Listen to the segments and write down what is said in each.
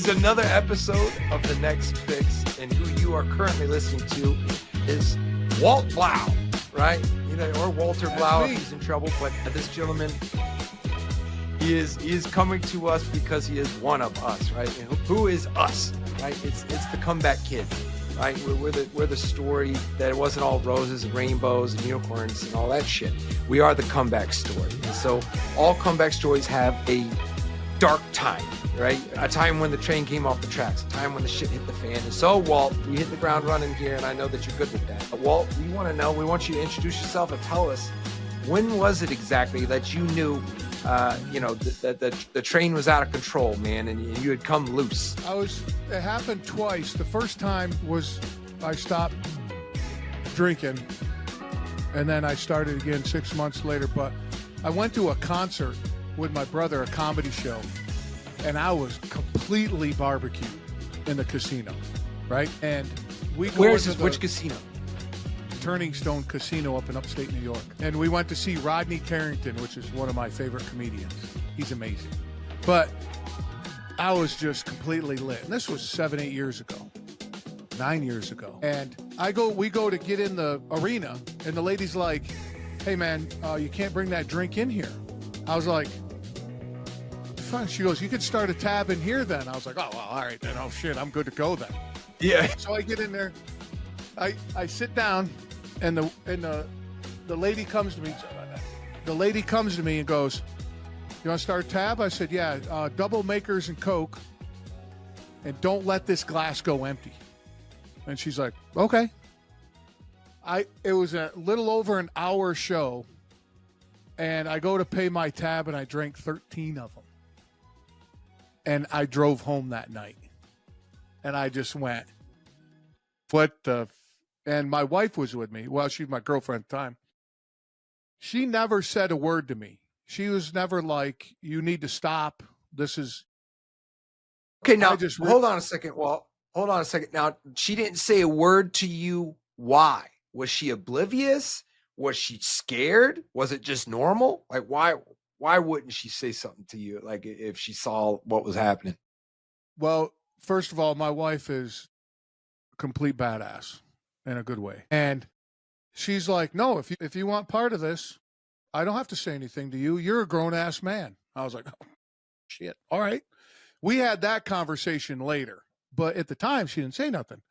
is another episode of The Next Fix, and who you are currently listening to is Walt Blau, right? You know, or Walter Blau if he's in trouble. But this gentleman, he is coming to us because he is one of us, right? And who is us, right? It's the comeback kid, right? We're the story that it wasn't all roses and rainbows and unicorns and all that shit. We are the comeback story. And so all comeback stories have a dark time, right? A time when the train came off the tracks, a time when the shit hit the fan. And so, Walt, you hit the ground running here, and I know that you're good with that. But Walt, we want to know, we want you to introduce yourself and tell us, when was it exactly that you knew, that the train was out of control, man, and you had come loose? It happened twice. The first time was I stopped drinking, and then I started again 6 months later. But I went to a concert with my brother, a comedy show, and I was completely barbecued in the casino, right? And we go which casino? Turning Stone Casino up in upstate New York. And we went to see Rodney Carrington, which is one of my favorite comedians. He's amazing. But I was just completely lit. And this was 7-8 years ago, 9 years ago. And we go to get in the arena, and the lady's like, "Hey man, you can't bring that drink in here." I was like, fine. She goes, "You could start a tab in here then." I was like, "Oh, well, all right then. Oh shit, I'm good to go then." Yeah. So I get in there, I sit down, and the lady comes to me. The lady comes to me and goes, "You want to start a tab?" I said, "Yeah, double makers and Coke, and don't let this glass go empty." And she's like, "Okay." It was a little over an hour show, and I go to pay my tab, and I drank 13 of them. And I drove home that night, and I just went, "What the?" And my wife was with me. Well, she's my girlfriend at the time. She never said a word to me. She was never like, "You need to stop. This is." Okay, now hold on a second, Walt. Hold on a second. Now, she didn't say a word to you. Why? Was she oblivious? Was she scared? Was it just normal? Like, why wouldn't she say something to you, like, if she saw what was happening? Well, first of all, my wife is a complete badass in a good way. And she's like, "No, if you want part of this, I don't have to say anything to you. You're a grown-ass man." I was like, "Oh, shit. All right." We had that conversation later, but at the time, she didn't say nothing.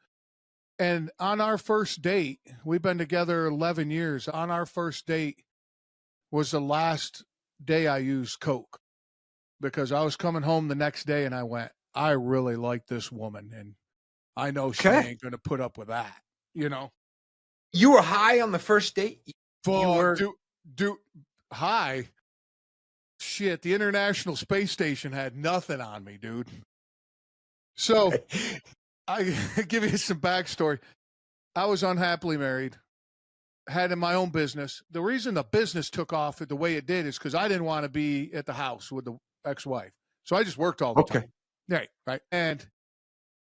And on our first date, we've been together 11 years. On our first date was the last day I used Coke, because I was coming home the next day and I went, "I really like this woman, and I know she ain't going to put up with that." You know? You were high on the first date? Dude, high? Shit, the International Space Station had nothing on me, dude. So I give you some backstory. I was unhappily married, had my own business. The reason the business took off the way it did is because I didn't want to be at the house with the ex-wife. So I just worked all the time. Right. And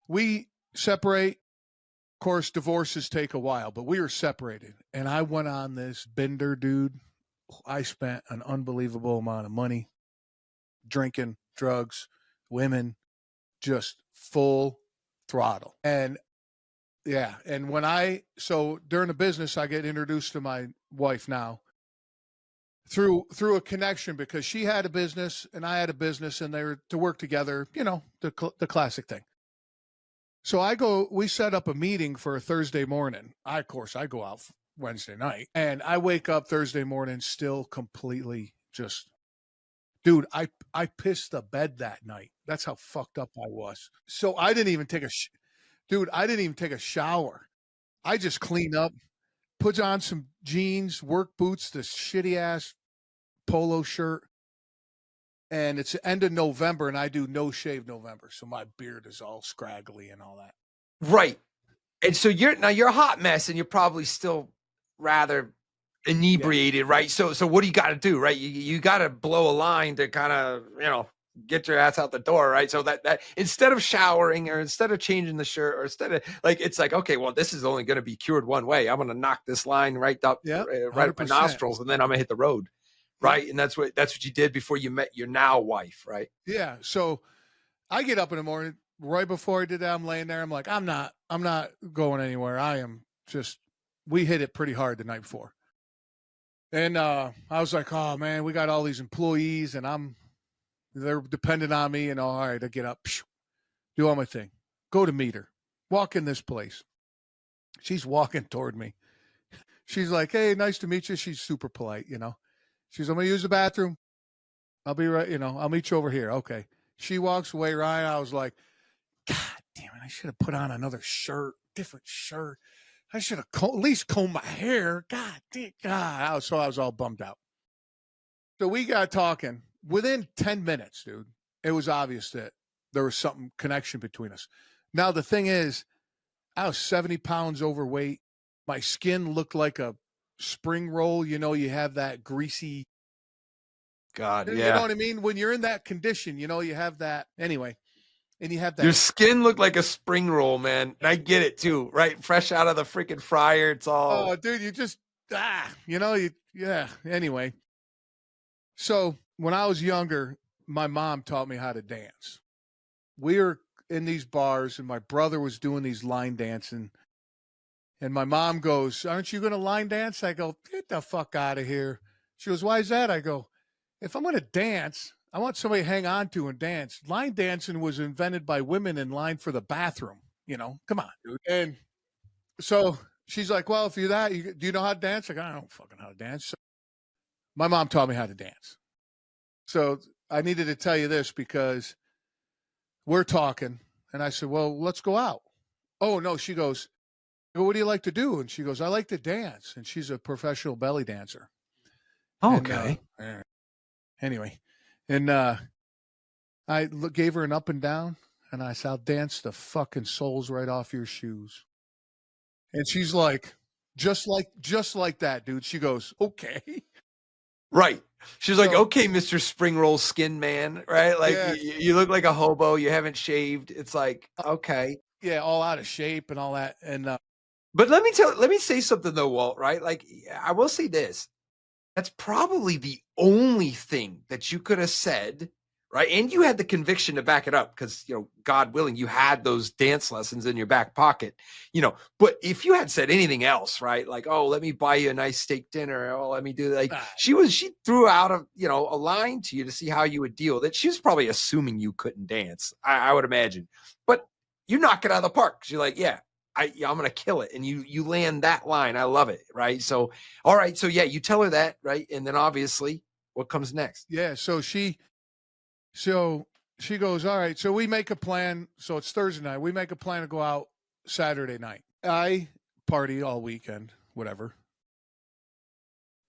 we separate. Of course, divorces take a while, but we were separated. And I went on this bender, dude. I spent an unbelievable amount of money drinking, drugs, women, just full throttle. And yeah, and so during the business, I get introduced to my wife now through a connection, because she had a business and I had a business, and they were to work together, the classic thing. So we set up a meeting for a Thursday morning. I go out Wednesday night, and I wake up Thursday morning still completely just, dude, I pissed the bed that night. That's how fucked up I was. So I didn't even take a shower. I just cleaned up, put on some jeans, work boots, this shitty ass polo shirt. And it's the end of November, and I do no shave November. So my beard is all scraggly and all that. Right. And so you're a hot mess, and you're probably still rather inebriated, right? So what do you got to do, right? You got to blow a line to kind of, get your ass out the door, right? So that instead of showering, or instead of changing the shirt, or instead of it's like, okay, well, this is only going to be cured one way. I'm going to knock this line right up my nostrils, and then I'm going to hit the road. Right. And that's what you did before you met your now wife. Right. Yeah. So I get up in the morning, right before I did that, I'm laying there. I'm like, I'm not going anywhere. We hit it pretty hard the night before. And I was like, oh man, we got all these employees and they're dependent on me. And all right, I get up, do all my thing, go to meet her, walk in this place. She's walking toward me. She's like, hey, nice to meet you. She's super polite, She's, I'm going to use the bathroom. I'll be right, I'll meet you over here. Okay. She walks away, Ryan. I was like, God damn it. I should have put on another shirt, different shirt. I should have at least combed my hair. God damn. God. So I was all bummed out. So we got talking. Within 10 minutes, dude, it was obvious that there was something connection between us. Now, the thing is, I was 70 pounds overweight. My skin looked like a spring roll. You have that greasy. God, yeah. You know what I mean? When you're in that condition, you have that. Anyway, and you have that. Your skin looked like a spring roll, man. I get it too, right? Fresh out of the freaking fryer. It's all. Oh, dude, you just, yeah. Anyway. So when I was younger, my mom taught me how to dance. We were in these bars and my brother was doing these line dancing. And my mom goes, aren't you going to line dance? I go, get the fuck out of here. She goes, why is that? I go, if I'm going to dance, I want somebody to hang on to and dance. Line dancing was invented by women in line for the bathroom. Come on, dude. And so she's like, well, if you're that, do you know how to dance? I go, I don't fucking know how to dance. So my mom taught me how to dance. So I needed to tell you this because we're talking. And I said, well, let's go out. Oh, no. She goes, well, what do you like to do? And she goes, I like to dance. And she's a professional belly dancer. Okay. Anyway. And I gave her an up and down. And I said, I'll dance the fucking soles right off your shoes. And she's like, just like that, dude. She goes, okay. Right. She's like, okay, Mr. Spring Roll Skin Man, right? Like, yeah. you look like a hobo. You haven't shaved. It's like, okay. Yeah, all out of shape and all that. And but let me say something though, Walt, right? Like, I will say this. That's probably the only thing that you could have said, right? And you had the conviction to back it up because, God willing, you had those dance lessons in your back pocket, but if you had said anything else, right? Like, oh, let me buy you a nice steak dinner. Oh, let me do that. Like she threw out a line to you to see how you would deal with it. She was probably assuming you couldn't dance. I would imagine, but you knock it out of the park. Cause you're like, I'm going to kill it. And you land that line. I love it. Right. So, all right. So yeah, you tell her that, right. And then obviously what comes next? Yeah. So she goes, all right. So we make a plan. So it's Thursday night. We make a plan to go out Saturday night. I party all weekend, whatever.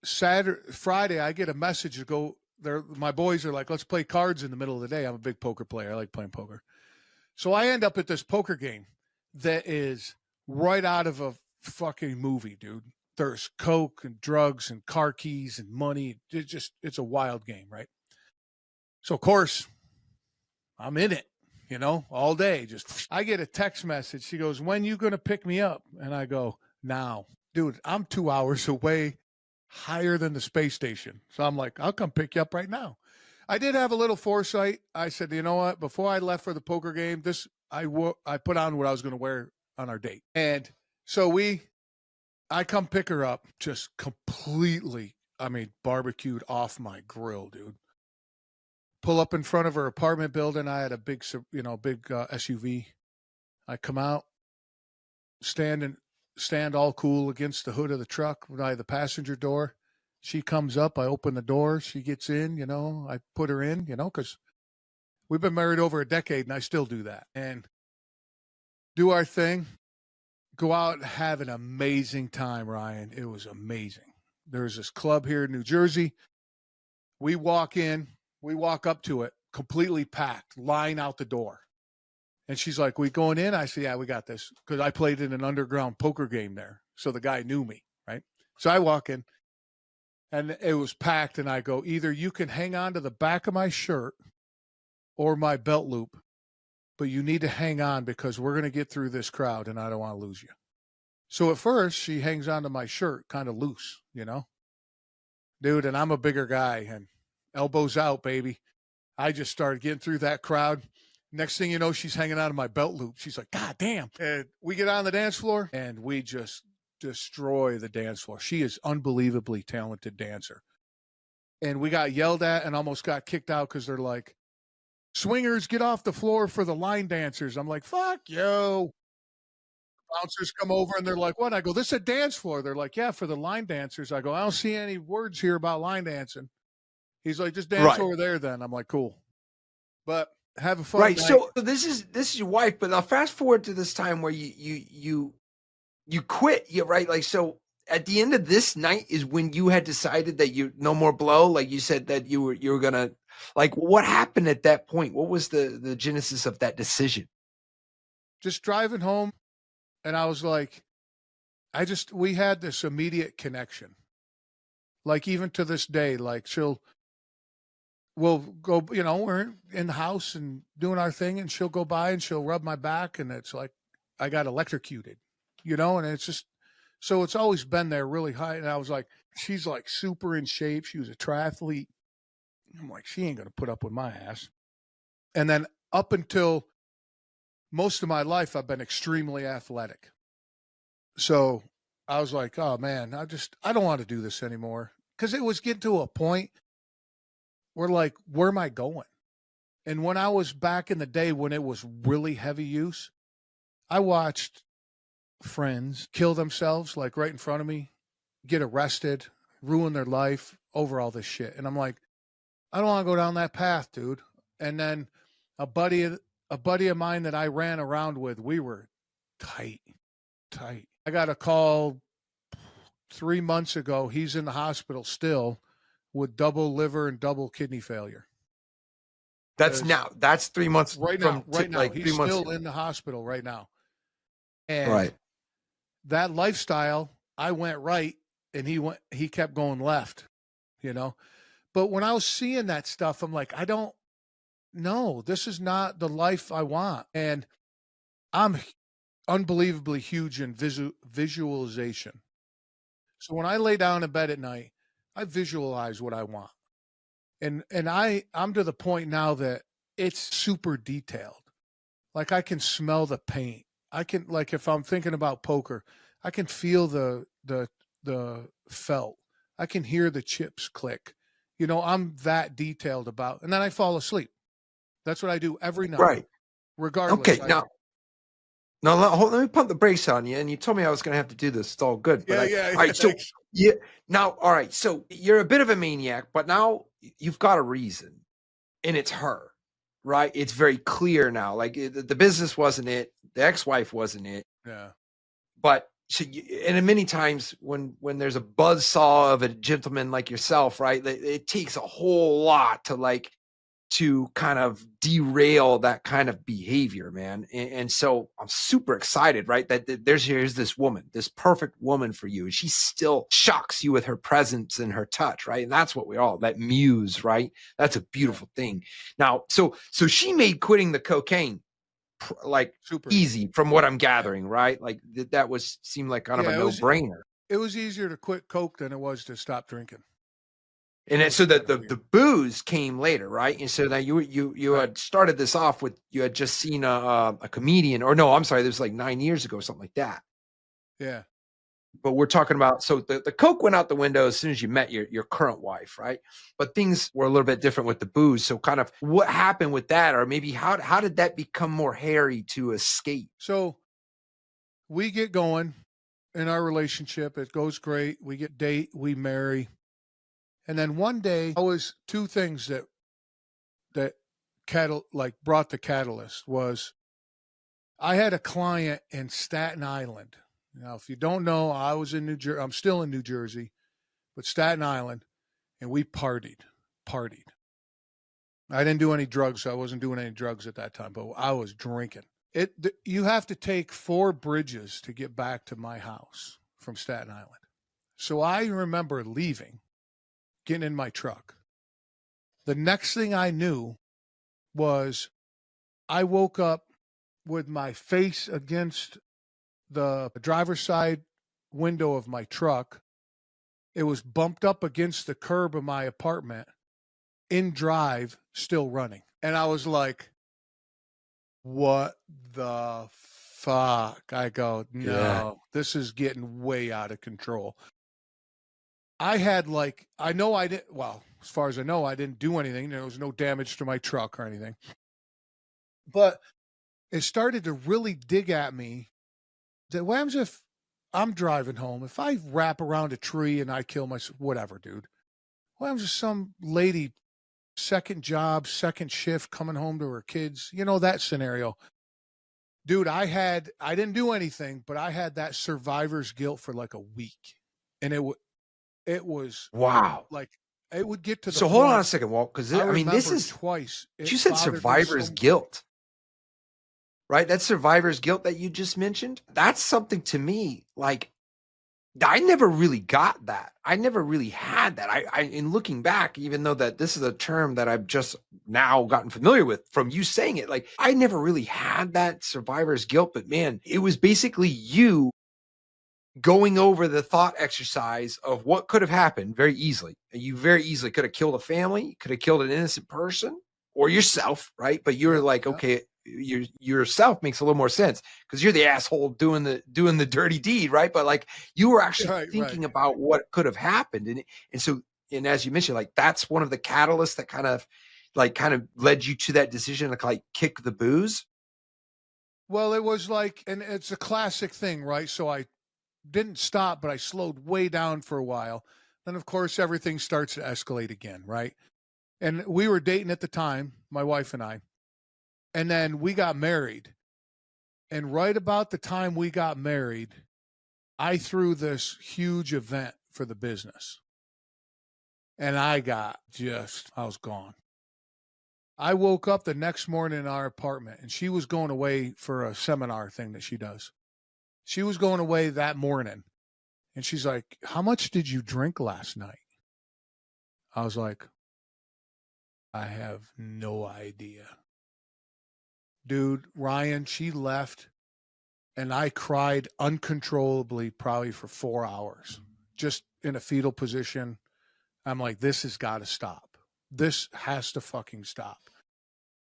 Friday, I get a message to go there. My boys are like, let's play cards in the middle of the day. I'm a big poker player. I like playing poker. So I end up at this poker game that is right out of a fucking movie, dude. There's coke and drugs and car keys and money. It's a wild game, right? So of course I'm in it, all day. I get a text message. She goes, when you going to pick me up? And I go, now, dude, I'm 2 hours away, higher than the space station. So I'm like, I'll come pick you up right now. I did have a little foresight. I said, you know what? Before I left for the poker game, I put on what I was going to wear on our date. And so I come pick her up, just completely, barbecued off my grill, dude. Pull up in front of her apartment building. I had a big SUV. I come out, stand all cool against the hood of the truck by the passenger door. She comes up. I open the door. She gets in, I put her in, because we've been married over a decade and I still do that. And do our thing, go out and have an amazing time, Ryan. It was amazing. There's this club here in New Jersey. We walk up to it, completely packed, line out the door. And she's like, we going in? I said, yeah, we got this. Because I played in an underground poker game there. So the guy knew me, right? So I walk in. And it was packed, and I go, either you can hang on to the back of my shirt or my belt loop, but you need to hang on because we're going to get through this crowd, and I don't want to lose you. So at first, she hangs on to my shirt kind of loose, Dude, and I'm a bigger guy, and elbows out, baby. I just started getting through that crowd. Next thing you know, she's hanging out of my belt loop. She's like, God damn. And we get on the dance floor and we just destroy the dance floor. She is unbelievably talented dancer. And we got yelled at and almost got kicked out because they're like, swingers, get off the floor for the line dancers. I'm like, fuck you. Bouncers come over and they're like, what? I go, this is a dance floor. They're like, yeah, for the line dancers. I go, I don't see any words here about line dancing. He's like, just dance over there then. I'm like, cool. But have a fun night. So this is your wife, but now fast forward to this time where you quit, right? Like, so at the end of this night is when you had decided that you no more blow. Like you said that you were gonna, like, what happened at that point? What was the genesis of that decision? Just driving home, and I was like, we had this immediate connection. Like, even to this day, like we'll go, we're in the house and doing our thing, and she'll go by and she'll rub my back, and it's like I got electrocuted, and it's just, so it's always been there really high. And I was like, she's like super in shape. She was a triathlete. I'm like, she ain't going to put up with my ass. And then up until most of my life, I've been extremely athletic. So I was like, oh man, I don't want to do this anymore. Because it was getting to a point where, like, where am I going? And when I was back in the day when it was really heavy use, I watched friends kill themselves, like right in front of me, get arrested, ruin their life over all this shit. And I'm like, I don't want to go down that path, dude. And then a buddy of mine that I ran around with, we were tight. I got a call 3 months ago. He's in the hospital still with double liver and double kidney failure. That's 3 months right now. Like he's 3 months still ago. in the hospital right now. And that lifestyle, I went right and he kept going left, But when I was seeing that stuff, I'm like, I don't know. This is not the life I want. And I'm unbelievably huge in visualization. So when I lay down in bed at night, I visualize what I want. And I'm to the point now that it's super detailed. Like, I can smell the paint. I can, like, if I'm thinking about poker, I can feel the felt. I can hear the chips click. I'm that detailed about, and then I fall asleep. That's what I do every night. Right. Regardless. Okay. Now let me pump the brakes on you. And you told me I was going to have to do this. It's all good. But all right. So now, all right. So you're a bit of a maniac, but now you've got a reason, and it's her, right? It's very clear now. Like, the business wasn't it. The ex-wife wasn't it. Yeah. But and many times when there's a buzzsaw of a gentleman like yourself, right, it takes a whole lot to kind of derail that kind of behavior, man. And so I'm super excited, right, that here's this woman, this perfect woman for you. And she still shocks you with her presence and her touch, right? And that's what that muse, right? That's a beautiful thing. Now, so she made quitting the cocaine like super easy from what I'm gathering, right? Like that seemed like kind of a no-brainer. It was easier to quit coke than it was to stop drinking. And so that the booze came later, right? And so that you had started this off with, you had just seen a comedian, or no, I'm sorry, this was like 9 years ago, something like that. Yeah. But we're talking about, so the coke went out the window as soon as you met your current wife, right? But things were a little bit different with the booze. So kind of what happened with that, or maybe how did that become more hairy to escape? So we get going in our relationship. It goes great. We get date, we marry. And then one day, two things that brought the catalyst was, I had a client in Staten Island. Now, if you don't know, I was in New Jersey. I'm still in New Jersey, but Staten Island, and we partied. I didn't do any drugs, so I wasn't doing any drugs at that time, but I was drinking. You have to take 4 bridges to get back to my house from Staten Island. So I remember leaving, getting in my truck. The next thing I knew was I woke up with my face against the driver's side window of my truck. It was bumped up against the curb of my apartment, in drive, still running. And I was like, what the fuck? I go, Yeah. no, this is getting way out of control. I had like, I know I didn't, well, as far as I know, I didn't do anything. There was no damage to my truck or anything. But it started to really dig at me that what happens if I'm driving home? If I wrap around a tree and I kill myself, whatever, dude. What happens if some lady, second job, second shift, coming home to her kids? You know, that scenario. Dude, I didn't do anything, but I had that survivor's guilt for like a week. And it was Wow. like, it would get to the So hold on point. a second, Walt, because I I mean, this remember is twice. you It said bothered me survivor's so. guilt, right? That's survivor's guilt that you just mentioned. That's something to me, like, I never really got that. I never really had that. I in looking back, even though that this is a term that I've just now gotten familiar with from you saying it, like I never really had that survivor's guilt, but man, it was basically you going over the thought exercise of what could have happened very easily. You very easily could have killed a family, could have killed an innocent person or yourself, right? But you're like, okay, yourself makes a little more sense because you're the asshole doing the dirty deed, right? But like you were actually thinking about what could have happened, and so and as you mentioned, like that's one of the catalysts that kind of led you to that decision to like kick the booze. Well, it was like, and it's a classic thing, right? So I didn't stop, but I slowed way down for a while. Then, of course, everything starts to escalate again, right? And we were dating at the time, my wife and I. And then we got married. And right about the time we got married, I threw this huge event for the business. And I was gone. I woke up the next morning in our apartment, and she was going away for a seminar thing that she does. She was going away that morning, and she's like, how much did you drink last night? I was like, I have no idea. Dude, Ryan, she left, and I cried uncontrollably probably for 4 hours, just in a fetal position. I'm like, this has got to stop. This has to fucking stop.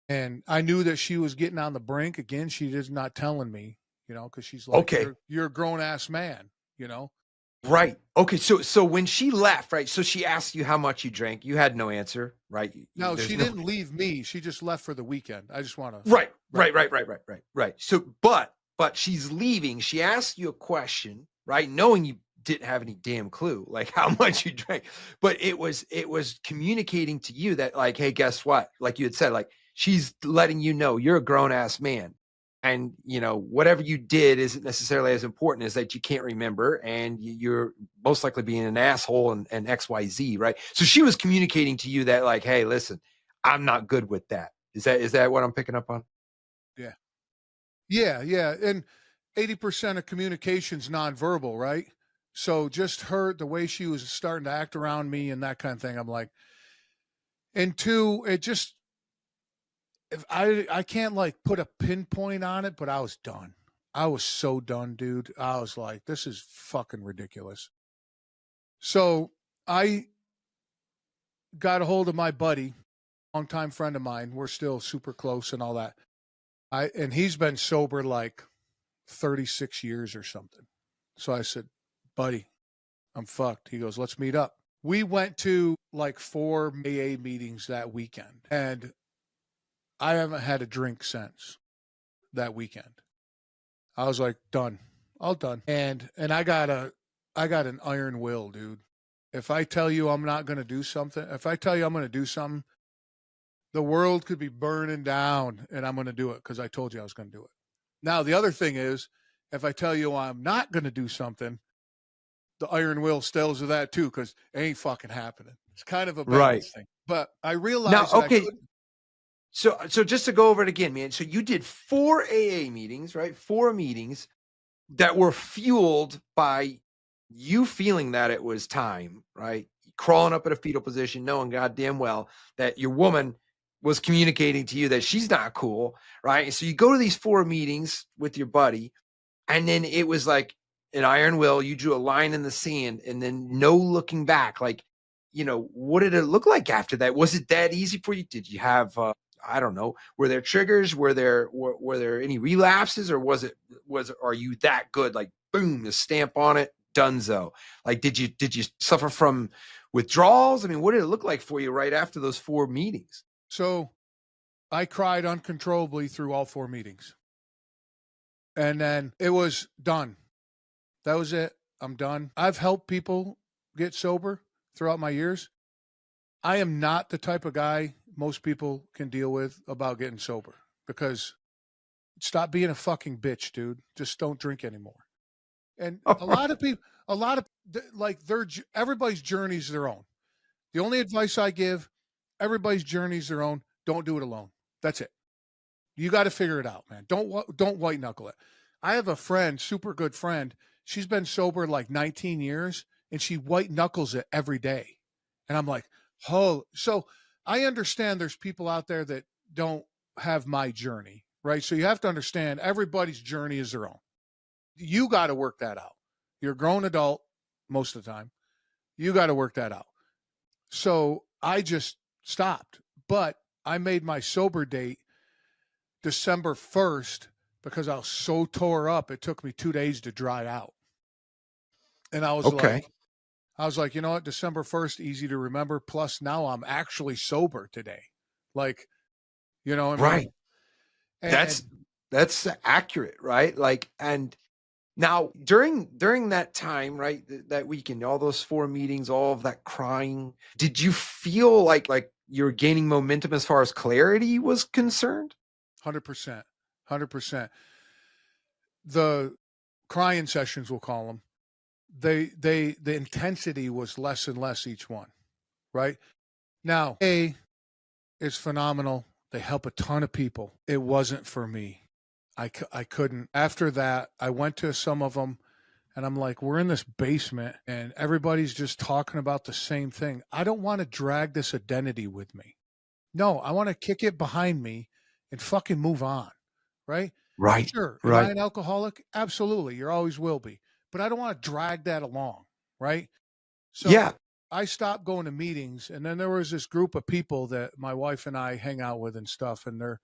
And I knew that she was getting on the brink. Again, she is not telling me, you know, because she's like, Okay. you're a grown-ass man, you know? Right. Okay. So when she left, right? So she asked you how much you drank. You had no answer, right? No, she didn't leave me. She just left for the weekend. I just want to. Right. So, but she's leaving. She asked you a question, right? Knowing you didn't have any damn clue, like how much you drank. But it was communicating to you that, like, hey, guess what? Like you had said, like she's letting you know you're a grown ass man. And, you know, whatever you did isn't necessarily as important as that you can't remember. And you're most likely being an asshole and XYZ, right? So she was communicating to you that like, hey, listen, I'm not good with that. Is that what I'm picking up on? Yeah. Yeah. And 80% of communication's nonverbal, right? So just her, the way she was starting to act around me and that kind of thing, I'm like, and two, it just, if I can't like put a pinpoint on it, but I was done. I was so done, dude. I was like, this is fucking ridiculous. So I got a hold of my buddy, longtime friend of mine. We're still super close and all that. And he's been sober like 36 years or something. So I said, buddy, I'm fucked. He goes, let's meet up. We went to like 4 AA meetings that weekend, and I haven't had a drink since that weekend. I was like, done. All done. And I got an iron will, dude. If I tell you I'm not going to do something, if I tell you I'm going to do something, the world could be burning down and I'm going to do it because I told you I was going to do it. Now, the other thing is, if I tell you I'm not going to do something, the iron will stills with that too because it ain't fucking happening. It's kind of a balance thing. But I realized now, okay. So just to go over it again, man. So you did 4 AA meetings, right? 4 meetings that were fueled by you feeling that it was time, right? Crawling up in a fetal position, knowing goddamn well that your woman was communicating to you that she's not cool, right? So you go to these 4 meetings with your buddy, and then it was like an iron will. You drew a line in the sand, and then no looking back. Like, you know, what did it look like after that? Was it that easy for you? Did you have I don't know, were there triggers? Were there any relapses, or are you that good? Like, boom, the stamp on it, donezo. Like, did you suffer from withdrawals? I mean, what did it look like for you right after those 4 meetings? So I cried uncontrollably through all 4 meetings. And then it was done. That was it. I'm done. I've helped people get sober throughout my years. I am not the type of guy most people can deal with about getting sober, because stop being a fucking bitch, dude. Just don't drink anymore. And a lot of people, like, everybody's journey is their own. The only advice I give, everybody's journey is their own. Don't do it alone. That's it. You got to figure it out, man. Don't white knuckle it. I have a friend, super good friend. She's been sober like 19 years, and she white knuckles it every day. And I'm like, oh, so I understand there's people out there that don't have my journey, right? So you have to understand everybody's journey is their own. You got to work that out. You're a grown adult most of the time. You got to work that out. So I just stopped, but I made my sober date December 1st because I was so tore up. It took me 2 days to dry out. And I was like, you know what? December 1st, easy to remember. Plus now I'm actually sober today. Like, you know what I mean? Right. And that's accurate, right? Like, and now during that time, right, that weekend, all those 4 meetings, all of that crying, did you feel like you're gaining momentum as far as clarity was concerned? 100%. 100%. The crying sessions, we'll call them, the intensity was less and less each one, right? Now, A is phenomenal. They help a ton of people. It wasn't for me. I couldn't. After that, I went to some of them, and I'm like, we're in this basement, and everybody's just talking about the same thing. I don't want to drag this identity with me. No, I want to kick it behind me and fucking move on, right? Right. Sure. Am Right. I an alcoholic? Absolutely. You always will be. But I don't want to drag that along, right? So Yeah. I stopped going to meetings, and then there was this group of people that my wife and I hang out with and stuff, and they're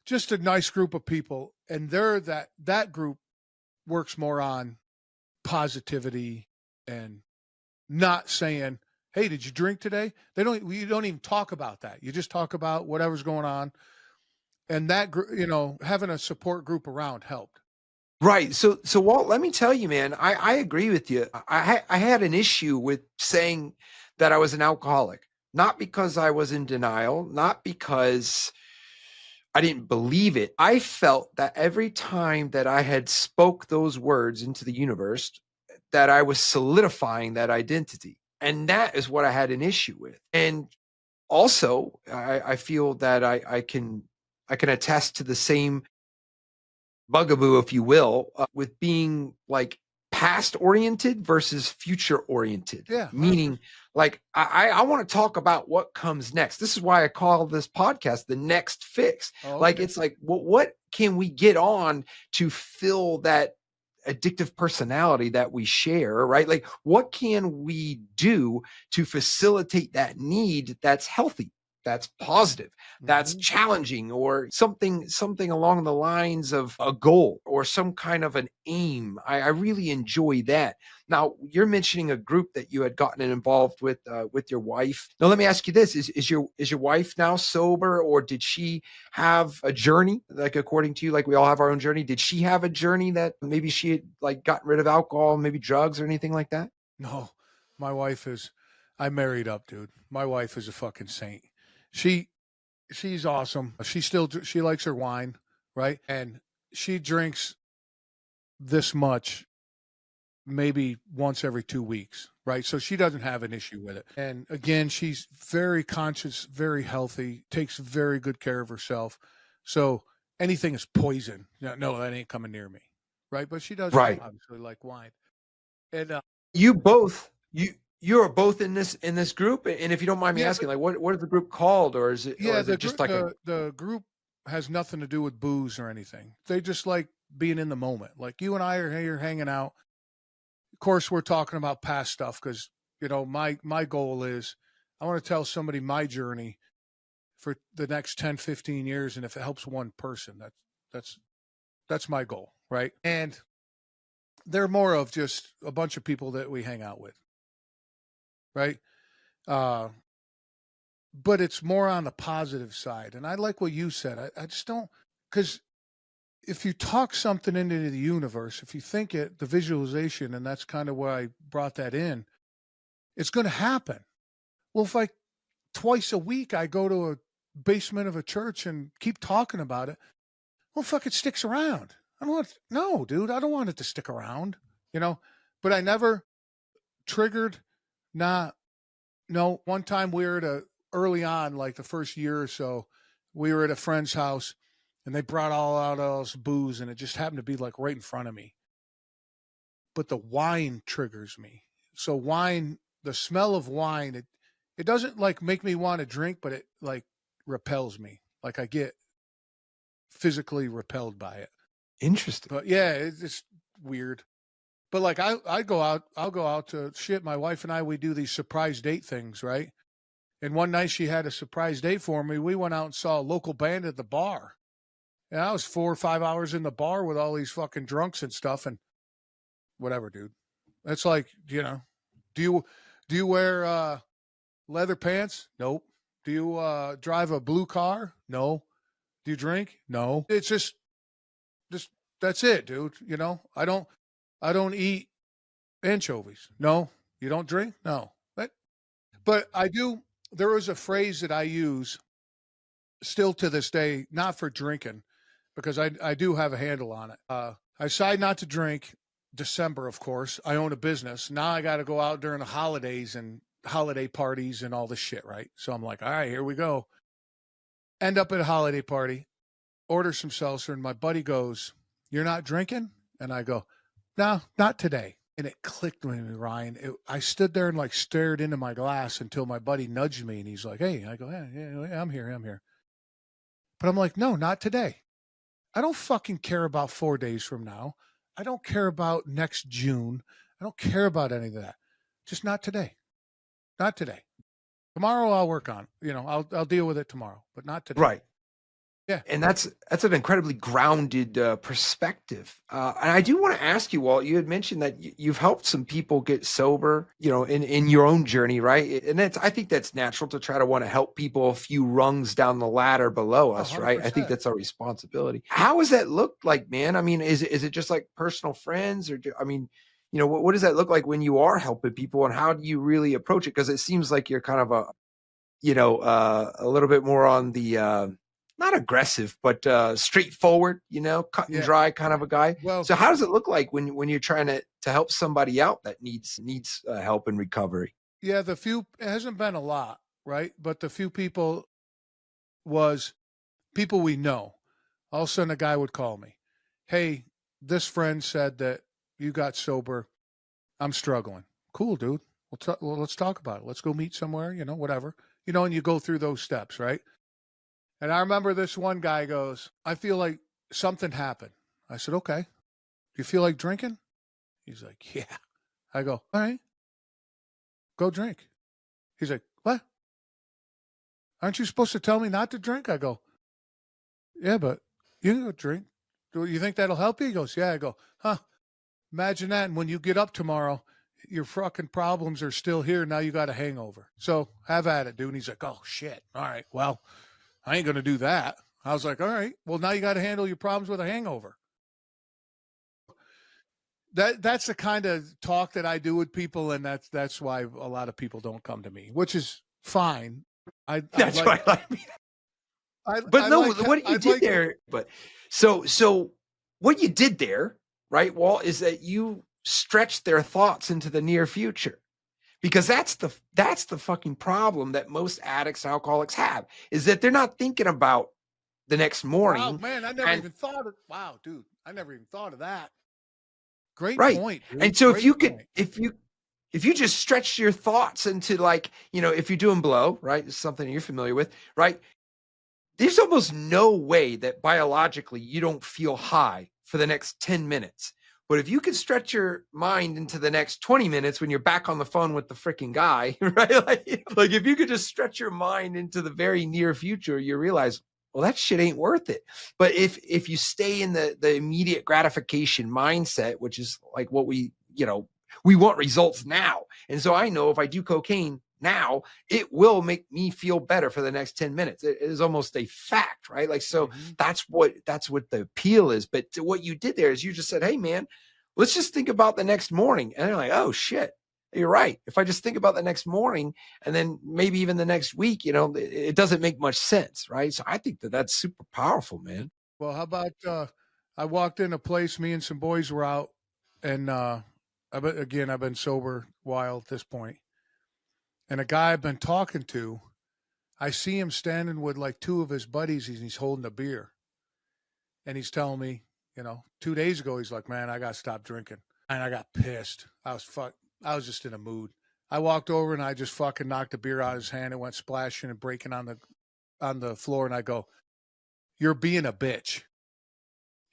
just a nice group of people. And that group works more on positivity and not saying, hey, did you drink today? You don't even talk about that. You just talk about whatever's going on. And that, having a support group around helped. Right. So Walt, let me tell you, man, I agree with you. I had an issue with saying that I was an alcoholic, not because I was in denial, not because I didn't believe it. I felt that every time that I had spoke those words into the universe, that I was solidifying that identity. And that is what I had an issue with. And also, I feel that I can attest to the same bugaboo, if you will, with being like past oriented versus future oriented. Yeah. Meaning, like, I want to talk about what comes next. This is why I call this podcast The Next Fix. Okay. Like, it's like, well, what can we get on to fill that addictive personality that we share, right? Like, what can we do to facilitate that need that's healthy, that's positive, that's challenging, or something along the lines of a goal or some kind of an aim? I really enjoy that. Now, you're mentioning a group that you had gotten involved with your wife. Now, let me ask you this: is your wife now sober, or did she have a journey? Like, according to you, like we all have our own journey. Did she have a journey that maybe she had like gotten rid of alcohol, maybe drugs, or anything like that? No, my wife is. I married up, dude. My wife is a fucking saint. She's awesome. She likes her wine, right? And she drinks this much maybe once every 2 weeks, right? So she doesn't have an issue with it. And again, she's very conscious, very healthy, takes very good care of herself. So anything is poison. No, that ain't coming near me, right? But she does obviously like wine. And you are both in this group, and if you don't mind me asking, like, what is the group called, or is it just like the group has nothing to do with booze or anything. They just like being in the moment. Like you and I are here hanging out. Of course, we're talking about past stuff because my goal is I want to tell somebody my journey for the next 10, 15 years. And if it helps one person, that's my goal. Right. And they're more of just a bunch of people that we hang out with. Right. But it's more on the positive side. And I like what you said. I just don't, because if you talk something into the universe, if you think it, the visualization, and that's kind of why I brought that in, it's going to happen. Well, if I twice a week, I go to a basement of a church and keep talking about it, well, fuck, it sticks around. No, dude, I don't want it to stick around, but I never triggered. No, one time we were early on, like the first year or so, we were at a friend's house and they brought all this booze and it just happened to be like right in front of me. But the wine triggers me. So wine, the smell of wine, it doesn't like make me want to drink, but it like repels me. Like I get physically repelled by it. Interesting. But yeah, it's weird. But like I'll go out to shit. My wife and I, we do these surprise date things, right? And one night she had a surprise date for me. We went out and saw a local band at the bar. And I was 4 or 5 hours in the bar with all these fucking drunks and stuff and whatever, dude. That's like, do you wear leather pants? Nope. Do you drive a blue car? No. Do you drink? No. It's just that's it, dude. I don't eat anchovies. No. You don't drink? No. But I do. There is a phrase that I use still to this day, not for drinking, because I do have a handle on it. I decide not to drink December, of course. I own a business. Now I got to go out during the holidays and holiday parties and all this shit, right? So I'm like, all right, here we go. End up at a holiday party, order some seltzer, and my buddy goes, "You're not drinking?" And I go, "No, not today." And it clicked with me, Ryan. I stood there and like stared into my glass until my buddy nudged me and he's like, "Hey," I go, yeah, I'm here. But I'm like, no, not today. I don't fucking care about 4 days from now. I don't care about next June. I don't care about any of that. Just not today. Not today. Tomorrow I'll work on it. I'll deal with it tomorrow, but not today. Right. Yeah. And that's an incredibly grounded perspective. And I do want to ask you, Walt, you had mentioned that you've helped some people get sober, in your own journey, right? And I think that's natural to try to want to help people a few rungs down the ladder below us, 100%. right? I think that's our responsibility. How does that look like, man? I mean, is it just like personal friends what does that look like when you are helping people, and how do you really approach it? Because it seems like you're kind of a little bit more on the, not aggressive, but straightforward, cut and dry kind of a guy. Well, so how does it look like when you're trying to help somebody out that needs help and recovery? Yeah, it hasn't been a lot, right? But the few people was people we know. All of a sudden a guy would call me. "Hey, this friend said that you got sober. I'm struggling." Cool, dude. Well, let's talk about it. Let's go meet somewhere, whatever. And you go through those steps, right? And I remember this one guy goes, "I feel like something happened." I said, "Okay. Do you feel like drinking?" He's like, "Yeah." I go, "All right. Go drink." He's like, "What? Aren't you supposed to tell me not to drink?" I go, "Yeah, but you can go drink. Do you think that'll help you?" He goes, "Yeah." I go, "Huh. Imagine that. And when you get up tomorrow, your fucking problems are still here. Now you got a hangover. So have at it, dude." And he's like, "Oh, shit. All right. Well, I ain't going to do that." I was like, "All right. Well, now you got to handle your problems with a hangover." That's the kind of talk that I do with people, and that's why a lot of people don't come to me, which is fine. That's why I like me. What you did there, but so what you did there, right, Walt, is that you stretched their thoughts into the near future. Because that's the fucking problem that most addicts and alcoholics have, is that they're not thinking about the next morning. Wow, man, I never even thought of. Wow, dude, I never even thought of that. Great point. Dude. And so if you just stretch your thoughts into if you're doing blow, right, it's something you're familiar with, right? There's almost no way that biologically you don't feel high for the next 10 minutes. But if you could stretch your mind into the next 20 minutes when you're back on the phone with the freaking guy, right? Like if you could just stretch your mind into the very near future, you realize, well, that shit ain't worth it. But if you stay in the immediate gratification mindset, which is like what we want results now. And so I know if I do cocaine now, it will make me feel better for the next 10 minutes. It is almost a fact, right? Like, so that's what the appeal is. But what you did there is you just said, hey man, let's just think about the next morning. And they're like, oh shit, you're right. If I just think about the next morning and then maybe even the next week, it doesn't make much sense. Right. So I think that's super powerful, man. Well, how about, I walked in a place, me and some boys were out, and I've been sober a while at this point. And a guy I've been talking to, I see him standing with like two of his buddies, and he's holding a beer. And he's telling me, 2 days ago, he's like, man, I got to stop drinking. And I got pissed. I was just in a mood. I walked over and I just fucking knocked the beer out of his hand. It went splashing and breaking on the floor. And I go, you're being a bitch.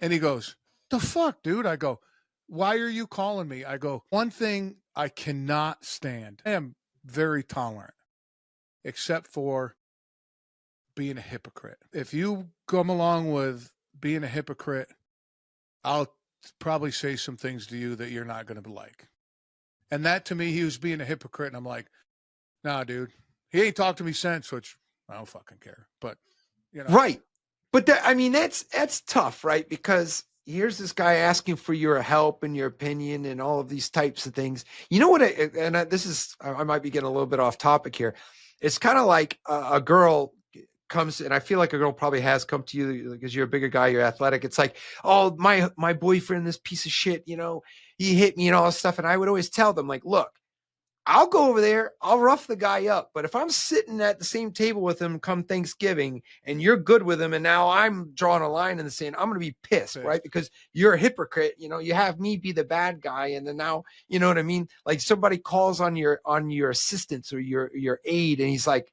And he goes, the fuck, dude? I go, why are you calling me? I go, one thing I cannot stand. I am very tolerant, except for being a hypocrite. If you come along with being a hypocrite, I'll probably say some things to you that you're not going to like. And that to me, he was being a hypocrite. And I'm like, nah, dude, he ain't talked to me since, which I don't fucking care. But, Right. But that's tough, right? Because here's this guy asking for your help and your opinion and all of these types of things. You know what? I might be getting a little bit off topic here. It's kind of like a girl comes, and I feel like a girl probably has come to you because you're a bigger guy, you're athletic. It's like, oh, my boyfriend, this piece of shit, he hit me and all this stuff. And I would always tell them, like, look, I'll go over there, I'll rough the guy up. But if I'm sitting at the same table with him come Thanksgiving and you're good with him, and now I'm drawing a line in the sand, I'm going to be pissed, right? Because you're a hypocrite. You have me be the bad guy. And then now, you know what I mean? Like somebody calls on your assistance or your aide, and he's like,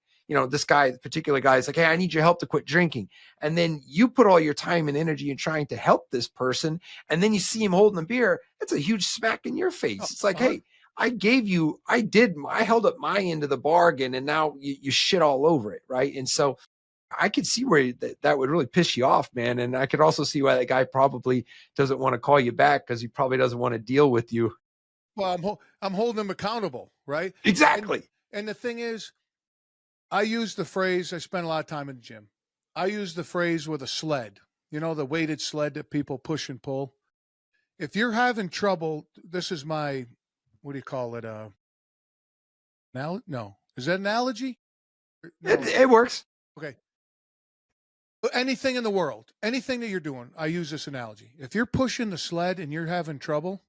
this particular guy is like, hey, I need your help to quit drinking. And then you put all your time and energy in trying to help this person. And then you see him holding a beer. That's a huge smack in your face. It's like, hey, I held up my end of the bargain, and now you shit all over it. Right. And so I could see where that would really piss you off, man. And I could also see why that guy probably doesn't want to call you back, because he probably doesn't want to deal with you. Well, I'm holding him accountable. Right. Exactly. And the thing is, I use the phrase, I spend a lot of time in the gym. I use the phrase with a sled, the weighted sled that people push and pull. If you're having trouble, this is my, what do you call it? Now, no, is that an analogy? No. It works. Okay. But anything in the world, anything that you're doing, I use this analogy. If you're pushing the sled and you're having trouble,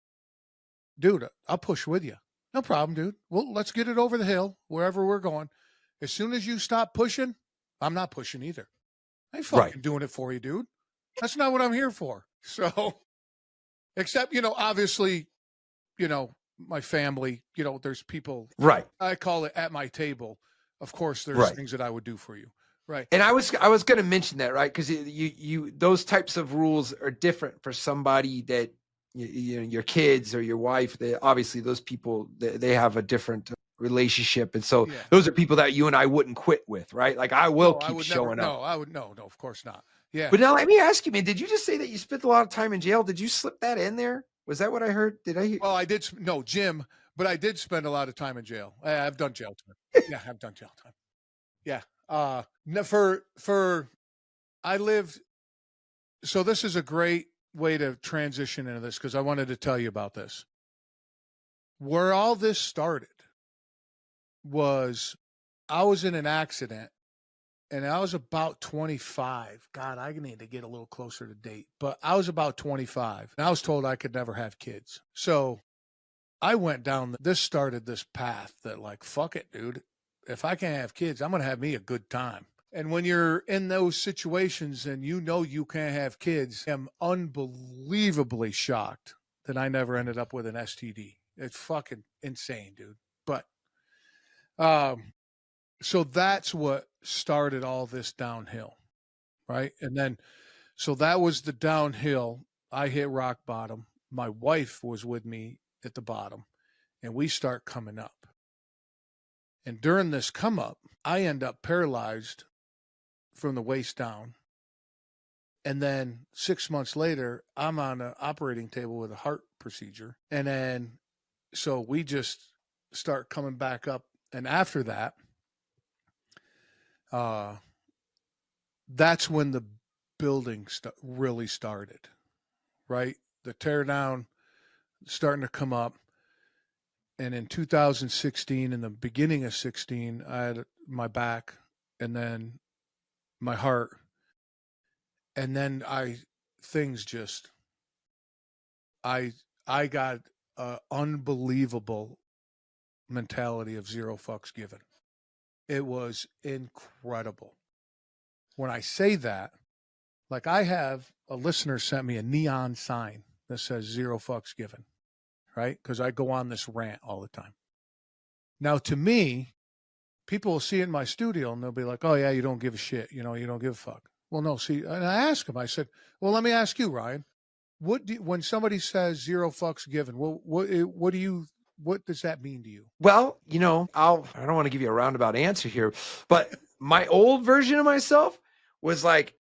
dude, I'll push with you. No problem, dude. Well, let's get it over the hill, wherever we're going. As soon as you stop pushing, I'm not pushing either. I ain't fucking doing it for you, dude. That's not what I'm here for. So, except, obviously, my family, there's people. Right. I call it at my table. Of course, there's things that I would do for you. Right. And I was going to mention that, right? Because you those types of rules are different for somebody that, your kids or your wife. Obviously, those people, they have a different relationship, and so those are people that you and I wouldn't quit with, right? Like I will keep showing up. No, I would no, of course not. Yeah. But now let me ask you, man, did you just say that you spent a lot of time in jail? Did you slip that in there? Was that what I heard? Did I hear? Well, I did. No, Jim, but I did spend a lot of time in jail. I've done jail time. Yeah, I've done jail time. Yeah. I lived. So this is a great way to transition into this, because I wanted to tell you about this. Where all this started was I was in an accident, and I was about 25. God, I need to get a little closer to date, but I was about 25, and I was told I could never have kids. So I went down, this started this path that, like, fuck it, dude. If I can't have kids, I'm going to have me a good time. And when you're in those situations and you can't have kids, I'm unbelievably shocked that I never ended up with an STD. It's fucking insane, dude. But so that's what started all this downhill, right? And then, so that was the downhill. I hit rock bottom. my wife was with me at the bottom, and we start coming up. And during this come up, I end up paralyzed from the waist down. And then 6 months later, I'm on an operating table with a heart procedure. And then, so we just start coming back up. And after that, that's when the building really started, right? The tear down starting to come up. And in 2016, in the beginning of 16, I had my back and then my heart. And then things just, I got an unbelievable mentality of zero fucks given. It was incredible. When I say that, like I have a listener sent me a neon sign that says zero fucks given, right? Because I go on this rant all the time. Now, to me, people will see it in my studio and they'll be like, oh yeah, you don't give a shit. You don't give a fuck. Well, no, see, and I asked him, I said, well, let me ask you, Ryan, when somebody says zero fucks given, what does that mean to you? Well, I don't want to give you a roundabout answer here, but my old version of myself was like,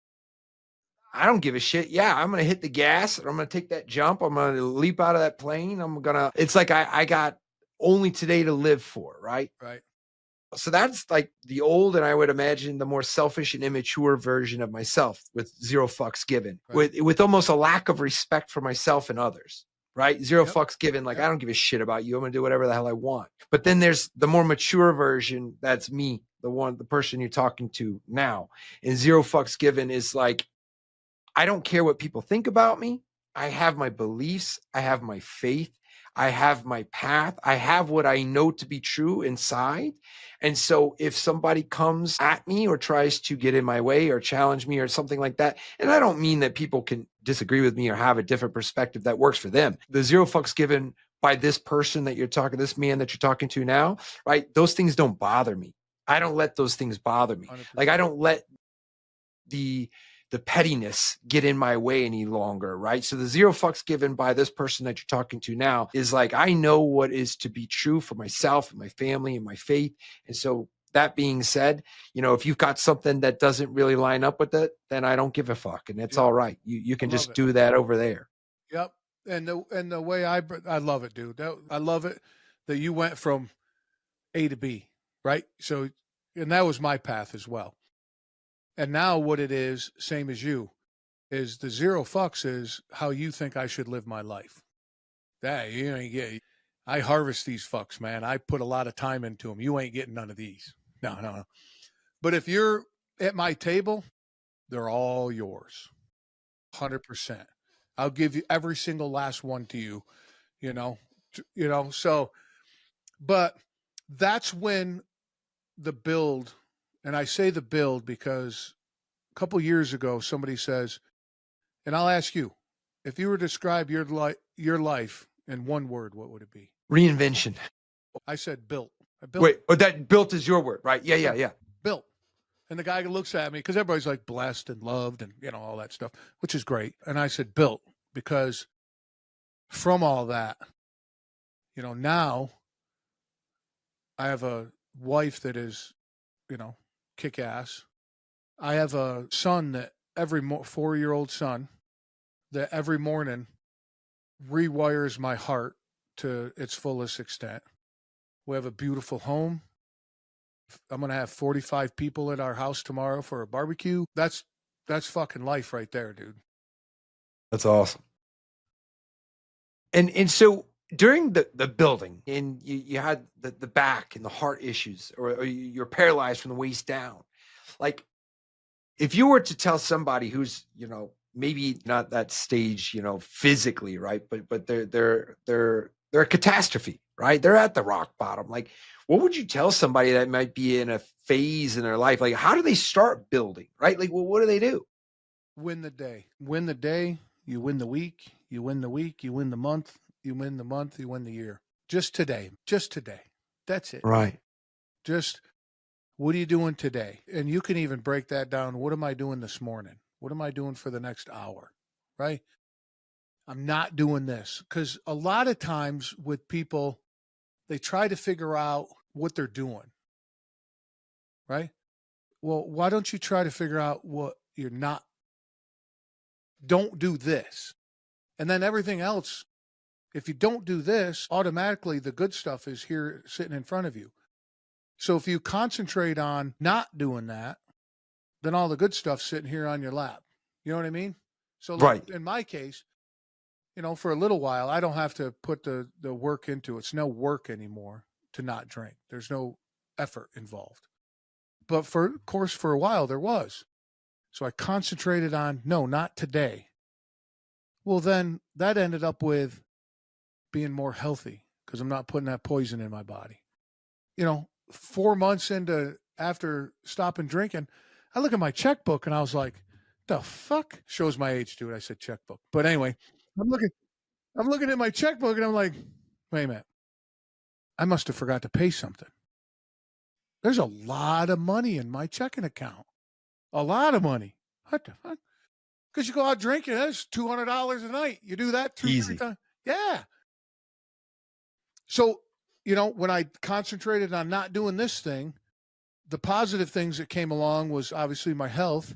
I don't give a shit. Yeah, I'm going to hit the gas and I'm going to take that jump. I'm going to leap out of that plane. It's like I got only today to live for, right? Right. So that's like the old, and I would imagine the more selfish and immature version of myself with zero fucks given, right, with almost a lack of respect for myself and others, right? Zero fucks given. Like, I don't give a shit about you. I'm going to do whatever the hell I want. But then there's the more mature version. That's me, the person you're talking to now. And zero fucks given is like, I don't care what people think about me. I have my beliefs. I have my faith. I have my path. I have what I know to be true inside. And so if somebody comes at me or tries to get in my way or challenge me or something like that, and I don't mean that people can disagree with me or have a different perspective that works for them. The zero fucks given by this person that you're talking, this man that you're talking to now, right? Those things don't bother me. I don't let those things bother me. 100%. Like, I don't let the pettiness get in my way any longer, right? So the zero fucks given by this person that you're talking to now is like, I know what is to be true for myself and my family and my faith. And so that being said, if you've got something that doesn't really line up with it, then I don't give a fuck. And it's all right. You can just do that over there. Yep. And the way I love it, dude. I love it that you went from A to B, right? So, and that was my path as well. And now what it is, same as you, is the zero fucks is how you think I should live my life. I harvest these fucks, man. I put a lot of time into them. You ain't getting none of these. No. But if you're at my table, they're all yours. 100%. I'll give you every single last one to you, so, but that's when the build. And I say the build because a couple years ago, somebody says, and I'll ask you, if you were to describe your life in one word, what would it be? Reinvention. I said built. Wait, that built is your word, right? Yeah. Built. And the guy looks at me because everybody's like blessed and loved and, all that stuff, which is great. And I said built because from all that, now I have a wife that is, kick ass. I have a son that 4-year-old son that every morning rewires my heart to its fullest extent. We have a beautiful home. I'm going to have 45 people at our house tomorrow for a barbecue. That's fucking life right there, dude. That's awesome. And so during the building, and you had the back and the heart issues, or you're paralyzed from the waist down. Like, if you were to tell somebody who's, maybe not that stage, physically, right? But they're a catastrophe, right? They're at the rock bottom. Like, what would you tell somebody that might be in a phase in their life? Like, how do they start building, right? Like, well, what do they do? Win the day. Win the day. You win the week. You win the week. You win the month. You win the month, you win the year. Just today. That's it. Right. Just, what are you doing today? And you can even break that down. What am I doing this morning? What am I doing for the next hour? Right? I'm not doing this. Because a lot of times with people, they try to figure out what they're doing, right? Well, why don't you try to figure out what you're not? Don't do this. And then everything else, if you don't do this, automatically the good stuff is here sitting in front of you. So if you concentrate on not doing that, then all the good stuff's sitting here on your lap. You know what I mean? So like in my case, for a little while, I don't have to put the work into it. It's no work anymore to not drink. There's no effort involved. But for a while there was. So I concentrated on, no, not today. Well, then that ended up with being more healthy because I'm not putting that poison in my body. 4 months after stopping drinking, I look at my checkbook and I was like, the fuck? Shows my age, dude. I said checkbook. But anyway, I'm looking at my checkbook and I'm like, wait a minute. I must have forgot to pay something. There's a lot of money in my checking account. A lot of money. What the fuck? Because you go out drinking, that's $200 a night. You do that 3 times. Yeah. So, when I concentrated on not doing this thing, the positive things that came along was obviously my health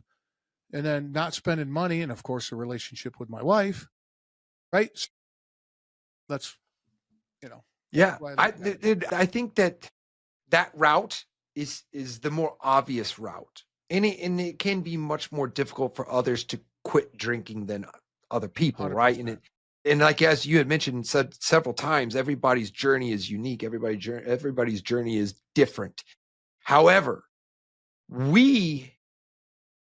and then not spending money and, of course, the relationship with my wife. Right? That's, Yeah. I think that route is the more obvious route. And it can be much more difficult for others to quit drinking than other people, 100%. Right? And like as you had mentioned said several times, everybody's journey is unique. Everybody's journey is different. However, we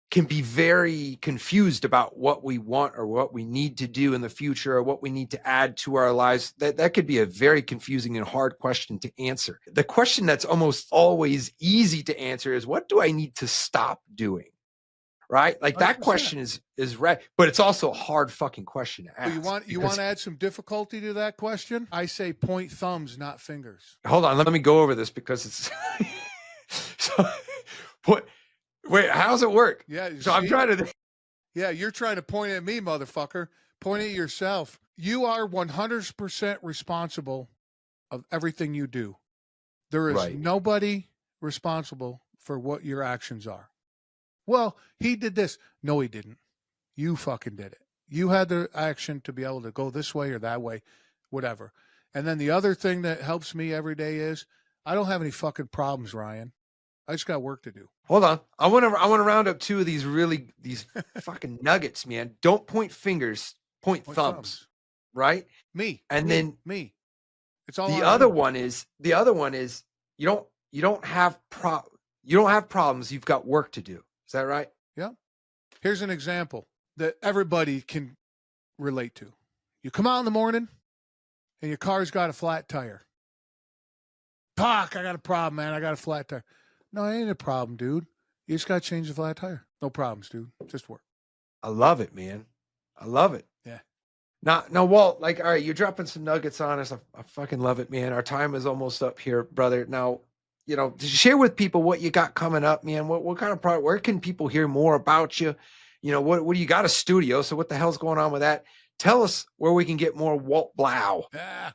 can be very confused about what we want or what we need to do in the future or what we need to add to our lives. That could be a very confusing and hard question to answer. The question that's almost always easy to answer is, what do I need to stop doing? Right? Like 100%. That question is right, but it's also a hard fucking question to ask. You want to add some difficulty to that question? I say point thumbs, not fingers. Hold on, let me go over this because it's so what. Wait, how's it work? Yeah. So I'm trying to. Yeah, you're trying to point at me, motherfucker. Point at yourself. You are 100% responsible of everything you do. There is nobody responsible for what your actions are. Well, he did this. No, he didn't. You fucking did it. You had the action to be able to go this way or that way, whatever. And then the other thing that helps me every day is I don't have any fucking problems, Ryan. I just got work to do. Hold on. I want to round up two of these fucking nuggets, man. Don't point fingers, point thumbs. Right? Me. Then It's all the other one is you don't have problems, you've got work to do. Is that right? Yeah. Here's an example that everybody can relate to. You come out in the morning and your car's got a flat tire. Fuck, I got a problem, man. I got a flat tire. No, it ain't a problem, dude. You just got to change the flat tire. No problems, dude. Just work. I love it, man. I love it. Yeah. Now, Walt, all right, you're dropping some nuggets on us. I fucking love it, man. Our time is almost up here, brother. Now, share with people what you got coming up, man. What kind of product? Where can people hear more about you? What do you got a studio? So what the hell's going on with that? Tell us where we can get more Walt Blau. Yeah.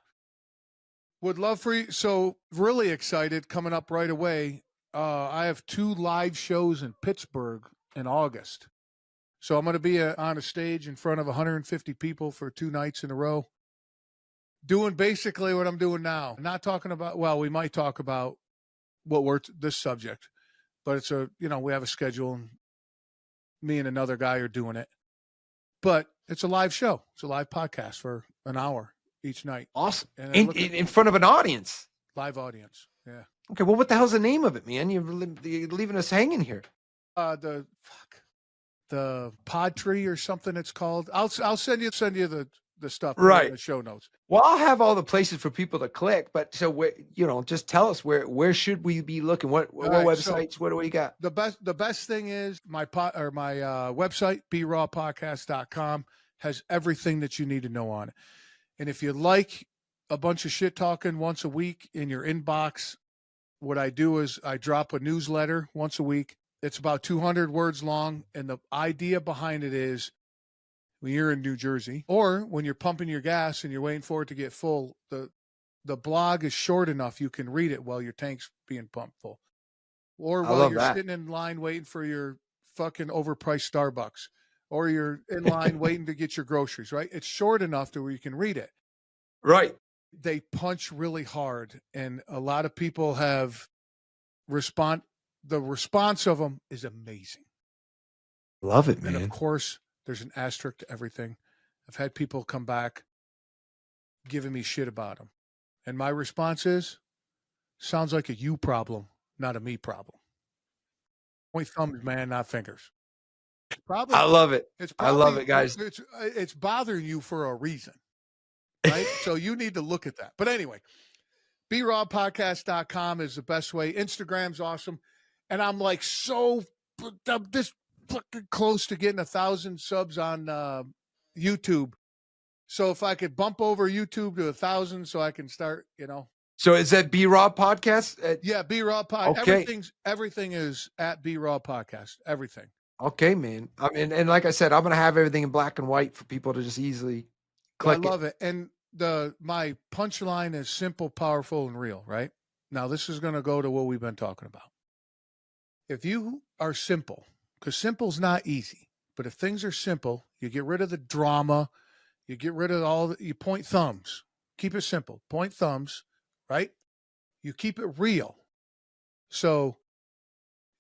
Would love for you. So really excited coming up right away. I have 2 live shows in Pittsburgh in August. So I'm going to be on a stage in front of 150 people for 2 nights in a row. Doing basically what I'm doing now. Not talking about, well, we might talk about this subject, but it's we have a schedule and me and another guy are doing it. But it's a live show. It's a live podcast for an hour each night. Awesome. In front of an audience. Live audience. Yeah. Okay. Well, what the hell's the name of it, man? You're leaving us hanging here. The Pod Tree or something it's called. I'll send you the stuff right in the show notes. Well, I'll have all the places for people to click, but so just tell us where should we be looking? What websites? So what do we got? The best thing is my website, brawpodcast.com, has everything that you need to know on it. And if you like a bunch of shit talking once a week in your inbox, what I do is I drop a newsletter once a week. It's about 200 words long, and the idea behind it is when you're in New Jersey, or when you're pumping your gas and you're waiting for it to get full, the blog is short enough you can read it while your tank's being pumped full. Or while you're sitting in line waiting for your fucking overpriced Starbucks, or you're in line waiting to get your groceries, right? It's short enough to where you can read it. Right. They punch really hard, and a lot of people have the response of them is amazing. Love it, man. And of course, there's an asterisk to everything. I've had people come back giving me shit about them. And my response is, sounds like a you problem, not a me problem. Point thumbs, man, not fingers. I love it. I love it, guys. It's bothering you for a reason, right? So you need to look at that. But anyway, BRawPodcast.com is the best way. Instagram's awesome. And I'm like this fucking close to getting 1,000 subs on YouTube. So if I could bump over YouTube to 1,000 so I can start, So is that B-Raw Podcast? Yeah, B-Raw Podcast. Okay. Everything is at B-Raw Podcast. Everything. Okay, man. I mean, and like I said, I'm going to have everything in black and white for people to just easily click. I love it. And my punchline is simple, powerful, and real, right? Now, this is going to go to what we've been talking about. If you are simple, because simple's not easy, but if things are simple, you get rid of the drama, you get rid of you point thumbs. Keep it simple. Point thumbs, right? You keep it real. So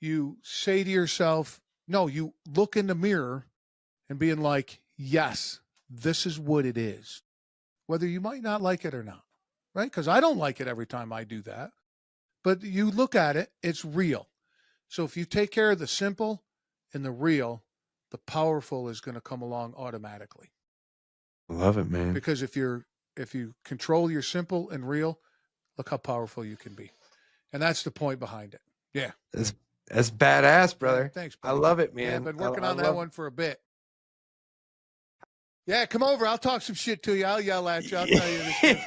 you say to yourself, no, you look in the mirror and being like, yes, this is what it is. Whether you might not like it or not, right? Because I don't like it every time I do that. But you look at it, it's real. So if you take care of the simple and the real, the powerful is going to come along automatically. Love it, man. Because if you control your simple and real, look how powerful you can be. And that's the point behind it. Yeah. That's badass, brother. Yeah, thanks, buddy. I love it, man. Yeah, I've been working on that one for a bit. Yeah, come over. I'll talk some shit to you. I'll yell at you. I'll tell you this.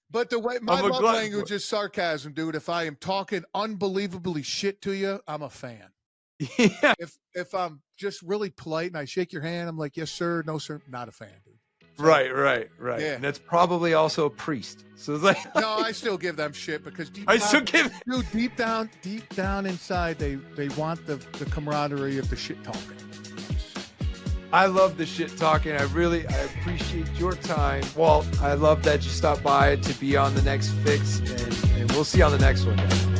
But the way my love language is sarcasm, dude. If I am talking unbelievably shit to you, I'm a fan. Yeah. If I'm just really polite and I shake your hand, I'm like, yes, sir, no, sir, not a fan, dude. So, right. Yeah. And that's probably also a priest. So it's like no, I still give them shit because deep down inside, they want the camaraderie of the shit talking. I love the shit talking. I appreciate your time, Walt. I love that you stopped by to be on the next fix, and we'll see you on the next one, guys.